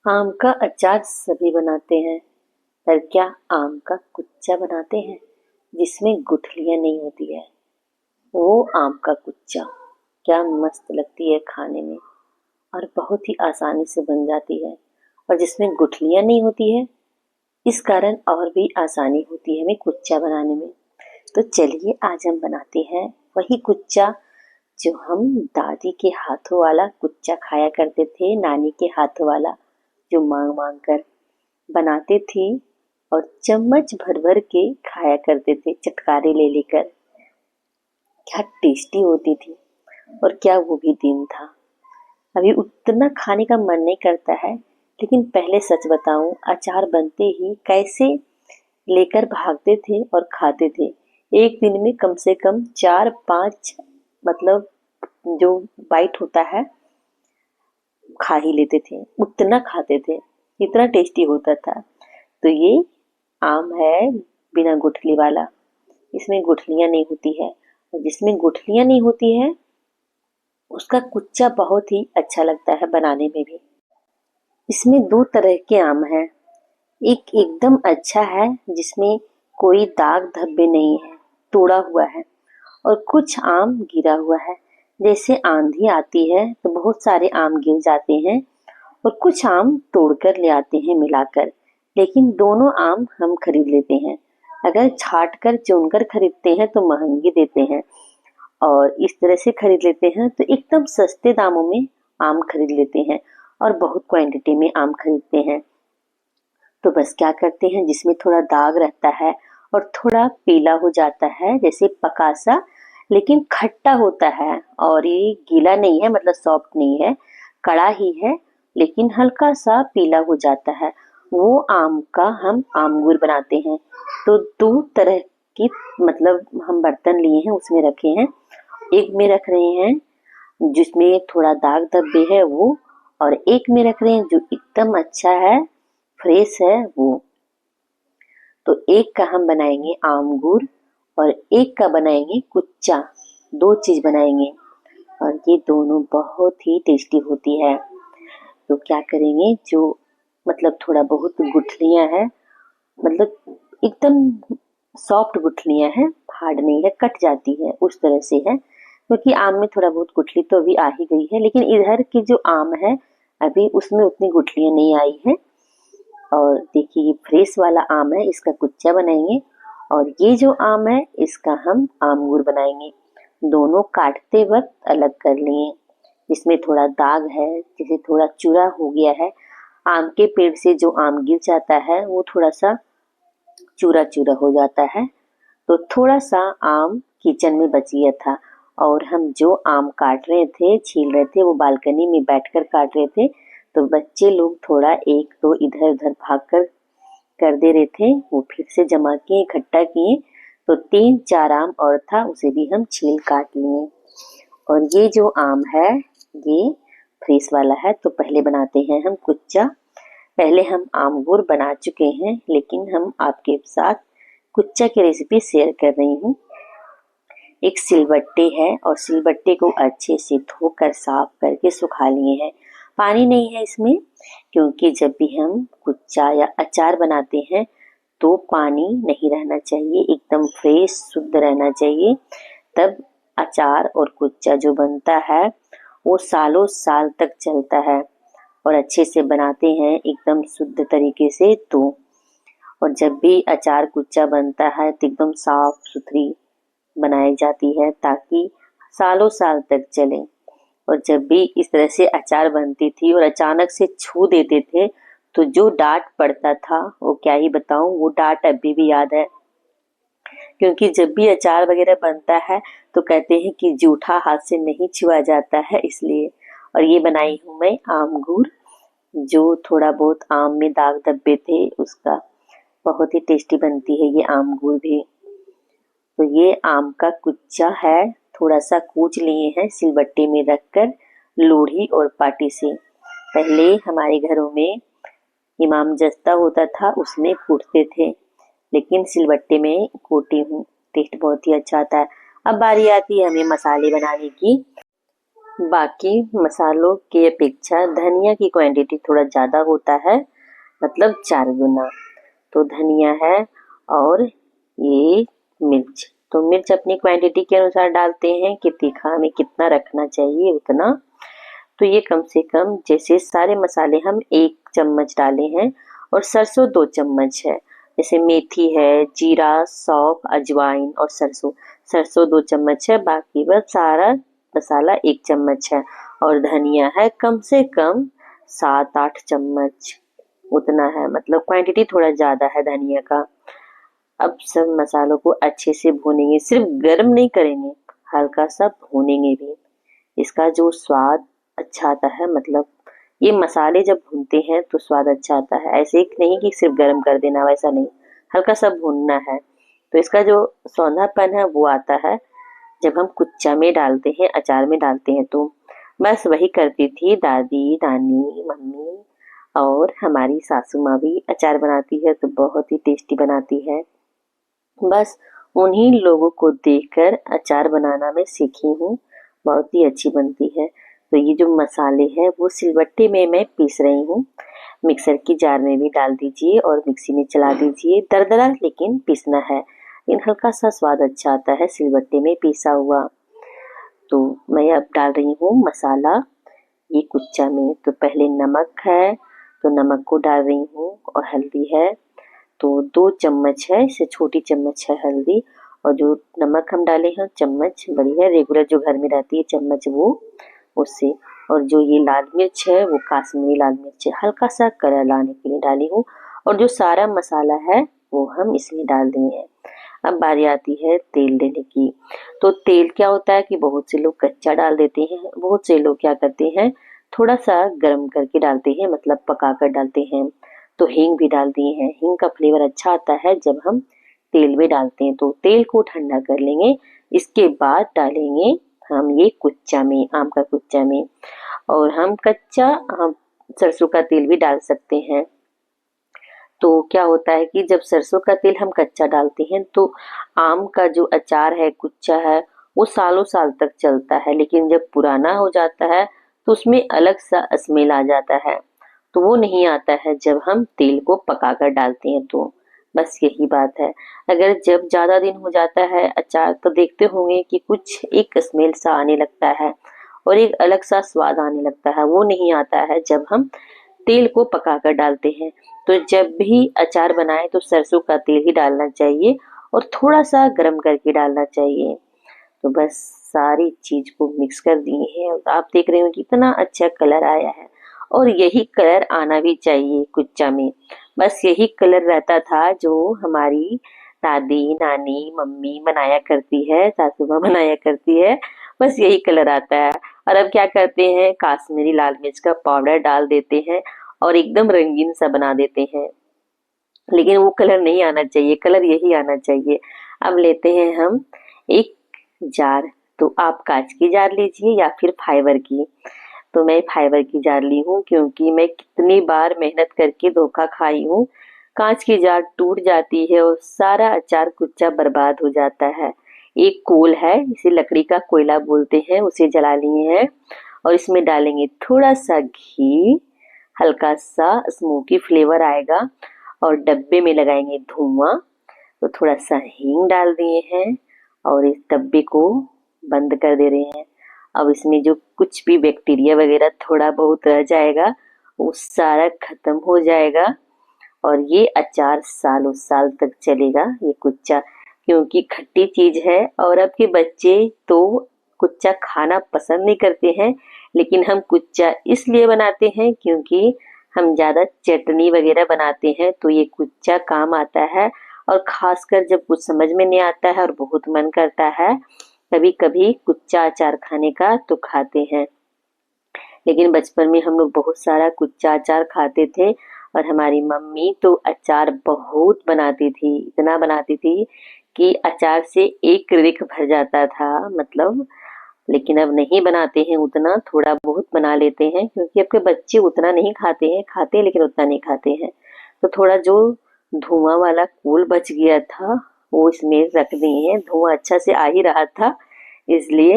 आम का अचार सभी बनाते हैं, पर क्या आम का कुच्चा बनाते हैं जिसमें गुठलियां नहीं होती है। वो आम का कुच्चा क्या मस्त लगती है खाने में, और बहुत ही आसानी से बन जाती है। और जिसमें गुठलियां नहीं होती है, इस कारण और भी आसानी होती है हमें कुच्चा बनाने में। तो चलिए आज हम बनाते हैं वही कुच्चा जो हम दादी के हाथों वाला कुच्चा खाया करते थे, नानी के हाथों वाला जो मांग मांग कर बनाते थे और चम्मच भर भर के खाया करते थे, चटकारे ले लेकर। क्या टेस्टी होती थी, और क्या वो भी दिन था। अभी उतना खाने का मन नहीं करता है, लेकिन पहले सच बताऊं, अचार बनते ही कैसे लेकर भागते थे और खाते थे। एक दिन में कम से कम 4-5 मतलब जो बाइट होता है खा ही लेते थे, उतना खाते थे, इतना टेस्टी होता था। तो ये आम है बिना गुठली वाला, इसमें गुठलियां नहीं होती है। और जिसमें गुठलियां नहीं होती है उसका कुच्चा बहुत ही अच्छा लगता है बनाने में भी। इसमें दो तरह के आम हैं, एक एकदम अच्छा है जिसमें कोई दाग धब्बे नहीं है, तोड़ा हुआ है, और कुछ आम गिरा हुआ है। जैसे आंधी आती है तो बहुत सारे आम गिर जाते हैं और कुछ आम तोड़कर ले आते हैं मिलाकर। लेकिन दोनों आम हम खरीद लेते हैं। अगर छाट कर चुनकर खरीदते हैं तो महंगे देते हैं, और इस तरह से खरीद लेते हैं तो एकदम सस्ते दामों में आम खरीद लेते हैं और बहुत क्वांटिटी में आम खरीदते हैं। तो बस क्या करते हैं, जिसमें थोड़ा दाग रहता है और थोड़ा पीला हो जाता है, जैसे पका सा लेकिन खट्टा होता है, और ये गीला नहीं है, मतलब सॉफ्ट नहीं है, कड़ा ही है लेकिन हल्का सा पीला हो जाता है, वो आम का हम आमगूर बनाते हैं। तो दो तरह की मतलब हम बर्तन लिए हैं, उसमें रखे हैं। एक में रख रहे हैं जिसमें थोड़ा दाग धब्बे है वो, और एक में रख रहे हैं जो एकदम अच्छा है, फ्रेश है वो। तो एक का हम बनाएंगे आमगूर और एक का बनाएंगे कुच्चा, दो चीज बनाएंगे, और ये दोनों बहुत ही टेस्टी होती है। तो क्या करेंगे, जो मतलब थोड़ा बहुत गुठलियां हैं, मतलब एकदम सॉफ्ट गुठलियां हैं, हार्ड नहीं है, कट जाती है उस तरह से है, क्योंकि आम में थोड़ा बहुत गुठली तो अभी आ ही गई है, लेकिन इधर की जो आम है अभी उसमें उतनी गुठलियां नहीं आई है। और देखिए ये फ्रेश वाला आम है, इसका कुच्चा बनाएंगे, और ये जो आम है इसका हम आमगूर बनाएंगे। दोनों काटते वक्त अलग कर लिए। इसमें थोड़ा दाग है, जैसे थोड़ा चूरा हो गया है, आम के पेड़ से जो आम गिर जाता है वो थोड़ा सा चूरा चूरा हो जाता है। तो थोड़ा सा आम किचन में बच गया था, और हम जो आम काट रहे थे, छील रहे थे, वो बालकनी में बैठकर काट रहे थे। तो बच्चे लोग थोड़ा एक दो इधर उधर भाग कर दे रहे थे, वो फिर से जमा किए, इकट्ठा किए। तो 3-4 आम और था, उसे भी हम छील काट लिए। और ये जो आम है ये फ्रेश वाला है। तो पहले बनाते हैं हम कुच्चा। पहले हम आमगूर बना चुके हैं, लेकिन हम आपके साथ कुच्चा की रेसिपी शेयर कर रही हूँ। एक सिलबट्टे है, और सिलबट्टे को अच्छे से धोकर साफ करके सुखा लिए हैं। पानी नहीं है इसमें, क्योंकि जब भी हम कुच्चा या अचार बनाते हैं तो पानी नहीं रहना चाहिए, एकदम फ्रेश शुद्ध रहना चाहिए। तब अचार और कुच्चा जो बनता है वो सालों साल तक चलता है, और अच्छे से बनाते हैं एकदम शुद्ध तरीके से। तो और जब भी अचार कुच्चा बनता है तो एकदम साफ सुथरी बनाई जाती है, ताकि सालों साल तक चले। और जब भी इस तरह से अचार बनती थी और अचानक से छू देते थे तो जो डांट पड़ता था वो क्या ही बताऊं, वो डांट अभी भी याद है। क्योंकि जब भी अचार वगैरह बनता है तो कहते हैं कि जूठा हाथ से नहीं छुआ जाता है, इसलिए। और ये बनाई हूँ मैं आमगूर, जो थोड़ा बहुत आम में दाग धब्बे थे उसका। बहुत ही टेस्टी बनती है ये आमगूर भी। तो ये आम का कुच्चा है, थोड़ा सा कूच लिए हैं सिलबट्टे में रखकर, लोढ़ी और पाटी से। पहले हमारे घरों में इमाम जस्ता होता था, उसमें कूटते थे, लेकिन सिलबट्टे में कूटी हूँ, टेस्ट बहुत ही अच्छा आता है। अब बारी आती है हमें मसाले बनाने की। बाकी मसालों की अपेक्षा धनिया की क्वांटिटी थोड़ा ज़्यादा होता है, मतलब 4 गुना। तो धनिया है और ये मिर्च, तो मिर्च अपनी क्वांटिटी के अनुसार डालते हैं कि तीखा हमें कितना रखना चाहिए उतना। तो ये कम से कम जैसे सारे मसाले हम 1 चम्मच डाले हैं और सरसों 2 चम्मच है। जैसे मेथी है, जीरा, सौंफ, अजवाइन और सरसों, सरसों 2 चम्मच है, बाकी बस सारा मसाला 1 चम्मच है। और धनिया है कम से कम 7-8 चम्मच, उतना है, मतलब क्वांटिटी थोड़ा ज़्यादा है धनिया का। अब सब मसालों को अच्छे से भूनेंगे, सिर्फ गर्म नहीं करेंगे, हल्का सा भूनेंगे भी। इसका जो स्वाद अच्छा आता है, मतलब ये मसाले जब भूनते हैं तो स्वाद अच्छा आता है। ऐसे ही नहीं कि सिर्फ गर्म कर देना, वैसा नहीं, हल्का सा भूनना है। तो इसका जो सौंधापन है वो आता है जब हम कुच्चा में डालते हैं, अचार में डालते हैं। तो बस वही करती थी दादी, नानी, मम्मी, और हमारी सासू माँ भी अचार बनाती है तो बहुत ही टेस्टी बनाती है। बस उन्हीं लोगों को देखकर अचार बनाना मैं सीखी हूँ, बहुत ही अच्छी बनती है। तो ये जो मसाले हैं वो सिलबट्टे में मैं पीस रही हूँ, मिक्सर की जार में भी डाल दीजिए और मिक्सी में चला दीजिए, दरदरा लेकिन पीसना है, लेकिन हल्का सा स्वाद अच्छा आता है सिलबट्टे में पीसा हुआ। तो मैं अब डाल रही हूँ मसाला ये कुच्चा में। तो पहले नमक है, तो नमक को डाल रही हूँ, और हल्दी है, तो 2 चम्मच है, इससे छोटी चम्मच है हल्दी। और जो नमक हम डाले हैं चम्मच बड़ी है, रेगुलर जो घर में रहती है चम्मच वो, उससे। और जो ये लाल मिर्च है वो काश्मीरी लाल मिर्च है, हल्का सा कलर लाने के लिए डाली हूँ। और जो सारा मसाला है वो हम इसमें डाल दिए हैं। अब बारी आती है तेल देने की। तो तेल क्या होता है कि बहुत से लोग कच्चा डाल देते हैं, बहुत से लोग क्या करते हैं थोड़ा सा गर्म करके डालते हैं, मतलब पका कर डालते हैं। तो हींग भी डाल दिए हैं, हींग का फ्लेवर अच्छा आता है जब हम तेल में डालते हैं। तो तेल को ठंडा कर लेंगे, इसके बाद डालेंगे हम ये कुच्चा में, आम का कुच्चा में। और हम कच्चा हम सरसों का तेल भी डाल सकते हैं। तो क्या होता है कि जब सरसों का तेल हम कच्चा डालते हैं तो आम का जो अचार है, कुच्चा है, वो सालों साल तक चलता है। लेकिन जब पुराना हो जाता है तो उसमें अलग सा स्मेल आ जाता है, तो वो नहीं आता है जब हम तेल को पका कर डालते हैं। तो बस यही बात है। अगर जब ज्यादा दिन हो जाता है अचार तो देखते होंगे कि कुछ एक स्मेल सा आने लगता है और एक अलग सा स्वाद आने लगता है, वो नहीं आता है जब हम तेल को पकाकर डालते हैं। तो जब भी अचार बनाए तो सरसों का तेल ही डालना चाहिए और थोड़ा सा गर्म करके डालना चाहिए। तो बस सारी चीज को मिक्स कर दिए हैं और आप देख रहे हो कितना अच्छा कलर आया है। और यही कलर आना भी चाहिए कुच्चा में, बस यही कलर रहता था जो हमारी दादी, नानी, मम्मी बनाया करती है, सासू माँ बनाया करती है, बस यही कलर आता है। और अब क्या करते हैं, काश्मीरी लाल मिर्च का पाउडर डाल देते हैं और एकदम रंगीन सा बना देते हैं, लेकिन वो कलर नहीं आना चाहिए, कलर यही आना चाहिए। अब लेते हैं हम एक जार, तो आप कांच की जार लीजिए या फिर फाइबर की। तो मैं फाइबर की जार ली हूँ क्योंकि मैं कितनी बार मेहनत करके धोखा खाई हूँ, कांच की जार टूट जाती है और सारा अचार कुच्चा बर्बाद हो जाता है। एक कोल है, इसे लकड़ी का कोयला बोलते हैं, उसे जला लिए हैं और इसमें डालेंगे थोड़ा सा घी, हल्का सा स्मोकी फ्लेवर आएगा। और डब्बे में लगाएंगे धुआं, तो थोड़ा सा हींग डाल दिए हैं और इस डब्बे को बंद कर दे रहे हैं। अब इसमें जो कुछ भी बैक्टीरिया वगैरह थोड़ा बहुत रह जाएगा वो सारा खत्म हो जाएगा और ये अचार सालों साल तक चलेगा ये कुच्चा, क्योंकि खट्टी चीज है। और अब के बच्चे तो कुच्चा खाना पसंद नहीं करते हैं, लेकिन हम कुच्चा इसलिए बनाते हैं क्योंकि हम ज्यादा चटनी वगैरह बनाते हैं तो ये कुच्चा काम आता है। और खासकर जब कुछ समझ में नहीं आता है और बहुत मन करता है कभी कभी कुच्चा अचार खाने का तो खाते हैं। लेकिन बचपन में हम लोग बहुत सारा कुच्चा अचार खाते थे और हमारी मम्मी तो अचार बहुत बनाती थी, इतना बनाती थी कि अचार से एक रिक भर जाता था, मतलब। लेकिन अब नहीं बनाते हैं उतना, थोड़ा बहुत बना लेते हैं क्योंकि अब के बच्चे उतना नहीं खाते हैं, खाते हैं लेकिन उतना नहीं खाते हैं। तो थोड़ा जो धुआं वाला कोल बच गया था वो इसमें रख दिए हैं, धुआं अच्छा से आ ही रहा था इसलिए।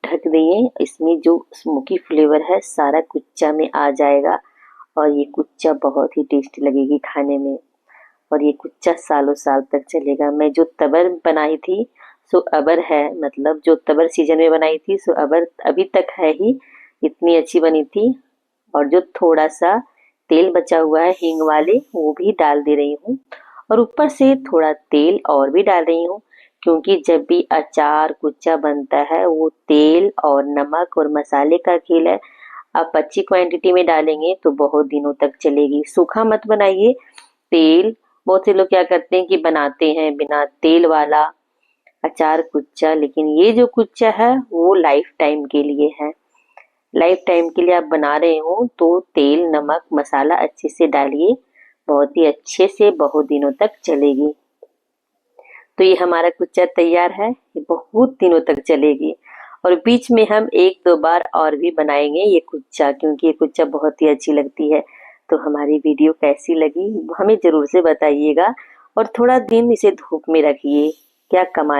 ढक दिए। इसमें जो स्मोकी फ्लेवर है सारा कुच्चा में आ जाएगा और ये कुच्चा बहुत ही टेस्टी लगेगी खाने में। और ये कुच्चा सालों साल तक चलेगा। मैं जो तबर बनाई थी सो अबर है, मतलब जो तबर सीजन में बनाई थी सो अबर अभी तक है ही, इतनी अच्छी बनी थी। और जो थोड़ा सा तेल बचा हुआ है हींग वाले वो भी डाल दे रही हूँ, और ऊपर से थोड़ा तेल और भी डाल रही हूँ, क्योंकि जब भी अचार कुच्चा बनता है वो तेल और नमक और मसाले का खेल है। आप अच्छी क्वांटिटी में डालेंगे तो बहुत दिनों तक चलेगी। सूखा मत बनाइए। तेल, बहुत से लोग क्या करते हैं कि बनाते हैं बिना तेल वाला अचार कुच्चा, लेकिन ये जो कुच्चा है वो लाइफ टाइम के लिए है। लाइफ टाइम के लिए आप बना रहे हो तो तेल नमक मसाला अच्छे से डालिए, बहुत ही अच्छे से बहुत दिनों तक चलेगी। तो ये हमारा कुच्चा तैयार है, ये बहुत दिनों तक चलेगी। और बीच में हम एक दो बार और भी बनाएंगे ये कुच्चा, क्योंकि ये कुच्चा बहुत ही अच्छी लगती है। तो हमारी वीडियो कैसी लगी हमें जरूर से बताइएगा, और थोड़ा दिन इसे धूप में रखिए। क्या कमाल